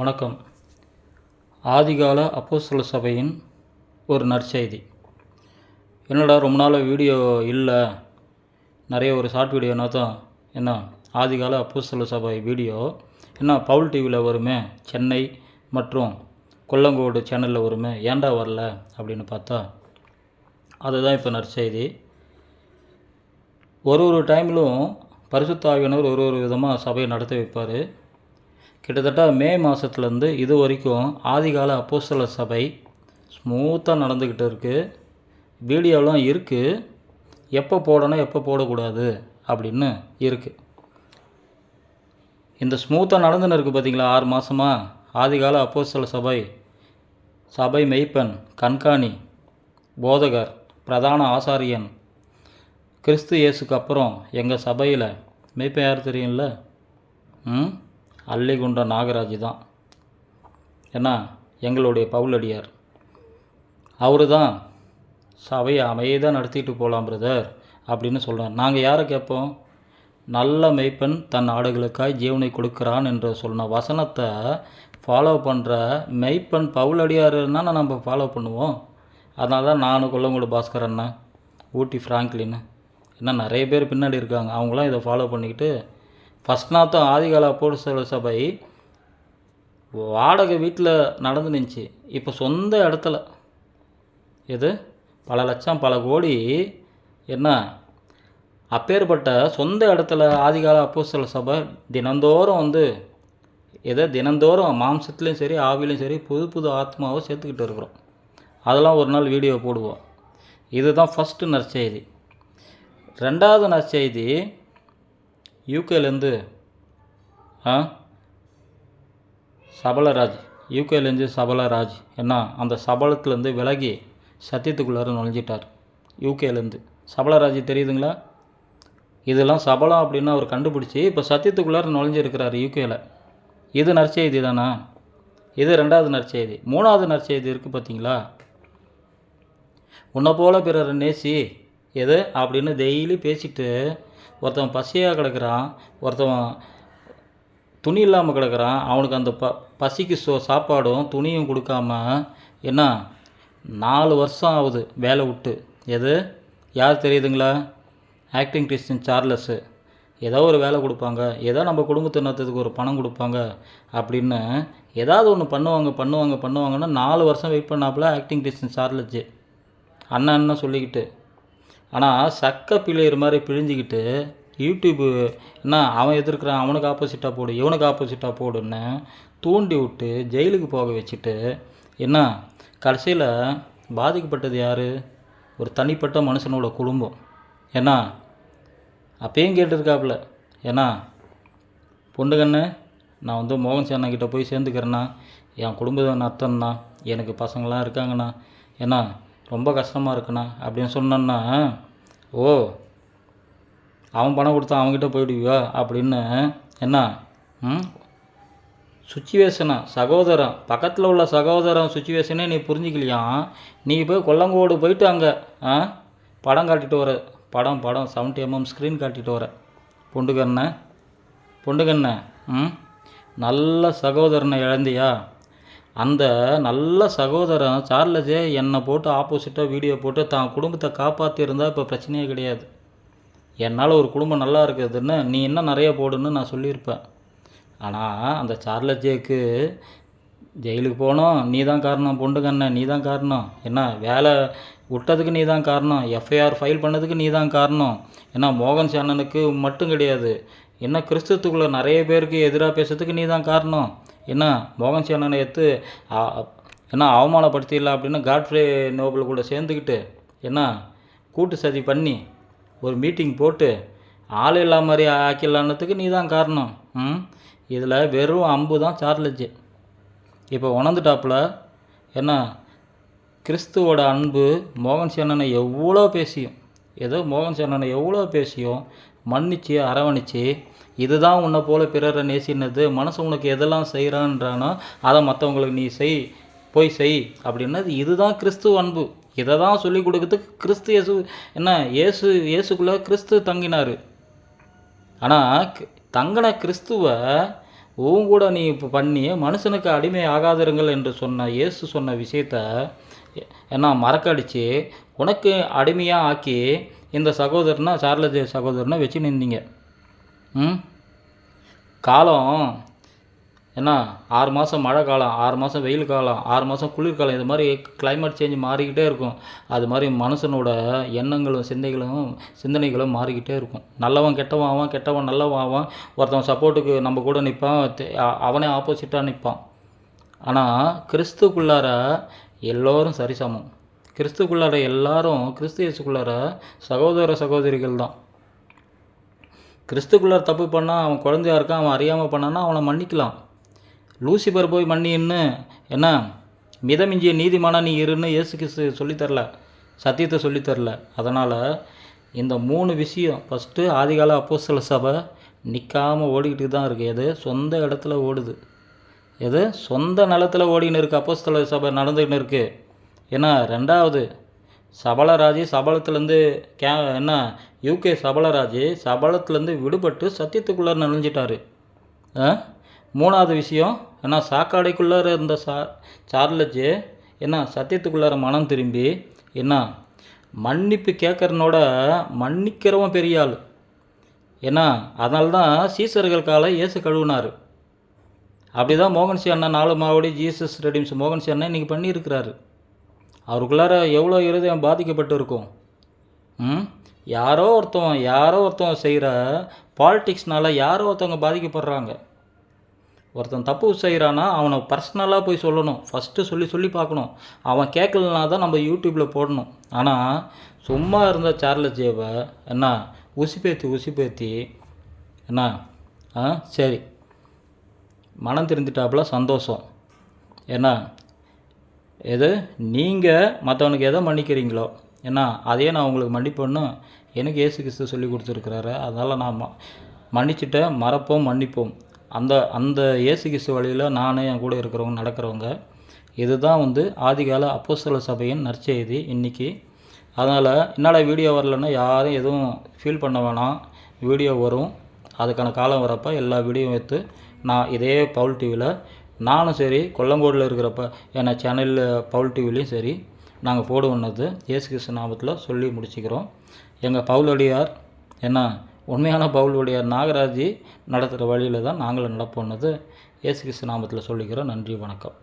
வணக்கம். ஆதிகால அப்போஸ்தல சபையின் ஒரு நற்செய்தி. என்னடா ரொம்ப நாள் வீடியோ இல்லை, நிறைய ஒரு ஷார்ட் வீடியோனா தான் என்ன ஆதிகால அப்போஸ்தல சபை வீடியோ என்ன பவுல் டிவியில் வருமே, சென்னை மற்றும் கொல்லங்கோடு சேனலில் வருமே, ஏன்டா வரல அப்படின்னு பார்த்தா அதுதான் இப்போ நற்செய்தி. ஒரு டைமிலும் பரிசுத்த ஆவியானவர் ஒரு விதமாக சபையை நடத்தி வைப்பார். கிட்டத்தட்ட மே மாதத்துலேருந்து இது வரைக்கும் ஆதிகால அப்போஸ்தல சபை ஸ்மூத்தாக நடந்துக்கிட்டு இருக்குது. வீடியோலாம் இருக்குது, எப்போ போடணும் எப்போ போடக்கூடாது அப்படின்னு இருக்குது. இந்த ஸ்மூத்தாக நடந்துன்னு இருக்குது பார்த்தீங்களா, 6 மாதமாக ஆதிகால அப்போஸ்தல சபை மெய்ப்பன், கண்காணி, போதகர், பிரதான ஆசாரியன், கிறிஸ்து இயேசுக்கு அப்புறம் எங்கள் சபையில் மெய்ப்பன் யார் தெரியும்ல? அல்லிகுண்ட நாகராஜ் தான். ஏன்னா எங்களுடைய பவுலடியார் அவரு தான் சபையை அமைதியாக நடத்திட்டு போகலாம் பிரதர் அப்படின்னு சொல்கிறார். நாங்கள் யாரை கேட்போம்? நல்ல மெய்ப்பன் தன் ஆடுகளுக்காய் ஜீவனை கொடுக்குறான் என்று சொன்ன வசனத்தை ஃபாலோ பண்ணுற மெய்ப்பன் பவுலடியாருன்னா நம்ம ஃபாலோ பண்ணுவோம். அதனால தான் நானும் கொல்லங்கோடு பாஸ்கர் அண்ணன், ஊட்டி ஃப்ராங்க்லின்னு இன்னும் நிறைய பேர் பின்னாடி இருக்காங்க. அவங்களாம் இதை ஃபாலோ பண்ணிக்கிட்டு ஃபஸ்ட் நாத்தம் ஆதிகால அப்போஸ்தல சபை வாடகை வீட்டில் நடந்து நின்றுச்சு. இப்போ சொந்த இடத்துல எது பல லட்சம் பல கோடி என்ன அப்பேற்பட்ட சொந்த இடத்துல ஆதிகால அப்போஸ்தல சபை தினந்தோறும் தினந்தோறும் மாம்சத்துலேயும் சரி ஆவிலையும் சரி புது ஆத்மாவை சேர்த்துக்கிட்டு இருக்கிறோம். அதெல்லாம் ஒரு நாள் வீடியோ போடுவோம். இதுதான் ஃபஸ்ட்டு நற்செய்தி. ரெண்டாவது நற்செய்தி, யூகேலேருந்து சபலராஜ் என்ன அந்த சபலத்துலேருந்து விலகி சத்தியத்துக்குள்ளார நுழைஞ்சிட்டார். யூகேலேருந்து சபலராஜ் தெரியுதுங்களா? இதெல்லாம் சபலம் அப்படின்னு அவர் கண்டுபிடிச்சி இப்போ சத்தியத்துக்குள்ளார நுழைஞ்சிருக்கிறார் யூகேயில். இது நற்செய்தி தானே? இது ரெண்டாவது நற்செய்தி. மூணாவது நற்செய்தி இருக்குது பார்த்தீங்களா, உன்னை போல பிறர் நேசி எது அப்படின்னு டெய்லி பேசிட்டு ஒருத்தவன் பசியாக கிடக்கிறான், ஒருத்தவன் துணி இல்லாமல் கிடக்கிறான், அவனுக்கு அந்த பசிக்கு சாப்பாடும் துணியும் கொடுக்காம என்ன 4 வருஷம் ஆகுது வேலை விட்டு. எது யார் தெரியுதுங்களா? Acting Christine Charles. ஏதோ ஒரு வேலை கொடுப்பாங்க, ஏதோ நம்ம குடும்பத்தை நடத்துறதுக்கு ஒரு பணம் கொடுப்பாங்க அப்படின்னு ஏதாவது ஒன்று பண்ணுவாங்கன்னா 4 வருஷம் வெயிட் பண்ணாப்புல ஆக்டிங் கிறிஸ்டின் சார்லஸ் அண்ணன்னு சொல்லிக்கிட்டு. ஆனால் சக்க பிள்ளையர் மாதிரி பிழிஞ்சிக்கிட்டு யூடியூப்பு என்ன அவன் எதிர்க்கிறான், அவனுக்கு ஆப்போசிட்டாக போடு, இவனுக்கு ஆப்போசிட்டாக போடுன்னு தூண்டி விட்டு ஜெயிலுக்கு போக வச்சுட்டு என்ன கடைசியில் பாதிக்கப்பட்டது யார்? ஒரு தனிப்பட்ட மனுஷனோட குடும்பம். ஏன்னா அப்பயும் கேட்டிருக்காப்புல, ஏன்னா பொண்டுகண்ணு நான் மோகன் சேனக்கிட்ட போய் சேர்ந்துக்கிறேண்ணா, என் குடும்பம் அர்த்தம்ண்ணா, எனக்கு பசங்களாம் இருக்காங்கண்ணா, ஏன்னா ரொம்ப கஷ்டமாக இருக்குண்ணா அப்படின்னு சொன்னான்னா, ஓ அவன் பணம் கொடுத்தா அவங்ககிட்ட போயிடுவியா அப்படின்னு என்ன சுச்சுவேஷனை சகோதரன் பக்கத்தில் உள்ள சகோதரன் சுச்சுவேஷனே நீ புரிஞ்சிக்கலையா? நீ போய் கொல்லங்கோடு போயிட்டு அங்கே படம் காட்டிட்டு வர, படம் 70mm ஸ்க்ரீன் காட்டிட்டு வர. பொண்டுகண்ண நல்ல சகோதரனை இழந்தியா? அந்த நல்ல சகோதரன் சார்லஸே என்னை போட்டு ஆப்போசிட்டாக வீடியோ போட்டு தான் குடும்பத்தை காப்பாற்றிருந்தால் இப்போ பிரச்சனையே கிடையாது. என்னால் ஒரு குடும்பம் நல்லா இருக்குதுன்னு நீ இன்னும் நிறைய போடுன்னு நான் சொல்லியிருப்பேன். ஆனால் அந்த சார்லஸேக்கு ஜெயிலுக்கு போனோம் நீ தான் காரணம், பொண்டுகண்ண நீ தான் காரணம், என்ன வேலை விட்டதுக்கு நீ தான் காரணம், எஃப்ஐஆர் ஃபைல் பண்ணதுக்கு நீ தான் காரணம். ஏன்னா மோகன் சேனனுக்கு மட்டும் கிடையாது, என்ன கிறிஸ்தவத்துக்குள்ளே நிறைய பேருக்கு எதிராக பேசுறதுக்கு நீ தான் காரணம். என்ன மோகன் சேனனை என்ன அவமானப்படுத்திடலாம் அப்படின்னு காட்ஃப்ரே நோபல் கூட சேர்ந்துக்கிட்டு என்ன கூட்டு சதி பண்ணி ஒரு மீட்டிங் போட்டு ஆள் இல்லாம மாதிரி ஆக்கிடலான்னதுக்கு நீ தான் காரணம். இதில் வெறும் அம்பு தான் சார்லஸ். இப்போ உணர்ந்துட்டாப்புல என்ன கிறிஸ்துவோட அன்பு மோகன் சேனனை எவ்வளோ பேசியும் மன்னிச்சு அரவணைச்சு இதுதான் உன்னை போல பிறரை நேசினது, மனசு உனக்கு எதெல்லாம் செய்கிறான்றானோ அதை மற்றவங்களுக்கு நீ போய் செய் அப்படின்னது. இதுதான் கிறிஸ்துவ அன்பு. இதை தான் சொல்லி கொடுக்கறதுக்கு கிறிஸ்து இயேசுக்குள்ளே கிறிஸ்து தங்கினார். ஆனால் தங்கின கிறிஸ்துவை உன் கூட நீ இப்போ பண்ணி மனுஷனுக்கு அடிமை ஆகாதிருங்கள் என்று சொன்ன இயேசு சொன்ன விஷயத்த என்ன மறக்கடிச்சு உனக்கு அடிமையாக ஆக்கி இந்த சகோதரனை சார்லஸ் சகோதரனை வச்சு நின்றீங்க. காலம் என்ன 6 மாதம் மழை காலம், 6 மாதம் வெயில் காலம், 6 மாதம் குளிர்காலம், இது மாதிரி கிளைமேட் சேஞ்ச் மாறிக்கிட்டே இருக்கும். அது மாதிரி மனுஷனோட எண்ணங்களும் சிந்தனைகளும் மாறிக்கிட்டே இருக்கும். நல்லவன் கெட்டவன் ஆவான், கெட்டவன் நல்லவன் ஆவான். ஒருத்தவன் சப்போர்ட்டுக்கு நம்ம கூட நிற்பான், அவனே ஆப்போசிட்டாக நிற்பான். ஆனால் கிறிஸ்துக்குள்ளார எல்லோரும் சரிசமம். கிறிஸ்துக்குள்ளார எல்லாரும் கிறிஸ்து இயேசுக்குள்ளார சகோதர சகோதரிகள் தான். கிறிஸ்துக்குள்ளார தப்பு பண்ணால் அவன் குழந்தையா இருக்கான், அவன் அறியாமல் பண்ணான்னா அவனை மன்னிக்கலாம். லூசிபர் போய் மன்னின்னு என்ன மிதமிஞ்சிய நீதிமானா நீ இருன்னு இயேசு கிறிஸ்து சொல்லித்தரல, சத்தியத்தை சொல்லித்தரல. அதனால் இந்த 3 விஷயம் ஃபஸ்ட்டு ஆதிகால அப்போஸ்தல சபை நிற்காமல் ஓடிக்கிட்டு தான் இருக்குது. எது சொந்த இடத்துல ஓடுது, எது சொந்த நிலத்தில் ஓடின்னு இருக்குது. அப்போஸ்தல சபை நடந்துக்கின்னு இருக்குது. ஏன்னா 2வது சபலராஜ் சபலத்துலேருந்து என்ன யூகே சபலராஜ் சபலத்துலேருந்து விடுபட்டு சத்தியத்துக்குள்ளே நுழைஞ்சிட்டாரு. 3வது விஷயம் என்ன சாக்காடைக்குள்ளார இருந்த சார்லஸ் என்ன சத்தியத்துக்குள்ளார மனம் திரும்பி என்ன மன்னிப்பு கேட்குறனோட மன்னிக்கிறவன் பெரிய ஆள். ஏன்னா அதனால தான் சீசர்கள் காலை இயேசு கழுவினார். அப்படி தான் மோகன்சி அண்ணன் 4 மாவடி ஜீசஸ் ரெடிம்ஸ் மோகன்சி அண்ணன் இன்றைக்கி பண்ணியிருக்கிறாரு. அவருக்குள்ளார எவ்வளோ இருதயம் பாதிக்கப்பட்டு இருக்கும். யாரோ ஒருத்தவங்க செய்கிற பாலிட்டிக்ஸ்னால யாரோ ஒருத்தவங்க பாதிக்கப்படுறாங்க. ஒருத்தன் தப்பு செய்கிறான்னா அவனை பர்சனலாக போய் சொல்லணும், ஃபஸ்ட்டு சொல்லி பார்க்கணும். அவன் கேட்கலனா தான் நம்ம யூடியூப்பில் போடணும். ஆனால் சும்மா இருந்த சார்லஸ் ஜேவை என்ன உசிப்பேத்தி என்ன சரி மனம் திருந்திட்டாப்புல சந்தோஷம். ஏன்னா எது நீங்கள் மற்றவனுக்கு எதை மன்னிக்கிறீங்களோ ஏன்னா அதையே நான் உங்களுக்கு மன்னிப்பேன்னு எனக்கு இயேசு கிறிஸ்து சொல்லி கொடுத்துருக்குறாரு. அதனால் நான் மன்னிச்சுட்டேன், மறப்போம், மன்னிப்போம். அந்த இயேசு கிறிஸ்து வழியில் நானே என் கூட இருக்கிறவங்க நடக்கிறவங்க. இதுதான் ஆதிகால அப்போஸ்தல சபையின் நற்செய்தி இன்றைக்கி. அதனால் என்னடா வீடியோ வரலன்னா யாரும் எதுவும் ஃபீல் பண்ண வேணாம். வீடியோ வரும், அதுக்கான காலம் வரப்போ எல்லா வீடியோவும் எடுத்து நான் இதே பவுல் டிவியில் நானும் சரி கொல்லங்கோடில் இருக்கிறப்ப என்ன சேனலில் பவுல் டிவிலையும் சரி நாங்கள் போடுவோன்னது இயேசு கிறிஸ்து நாமத்தில் சொல்லி முடிச்சுக்கிறோம். எங்கள் பவுலடியார் என்ன உண்மையான பவுலடியார் நாகராஜி நடத்துகிற வழியில் தான் நாங்களும் நடப்போன்னது இயேசு கிறிஸ்து நாமத்தில் சொல்லிக்கிறோம். நன்றி, வணக்கம்.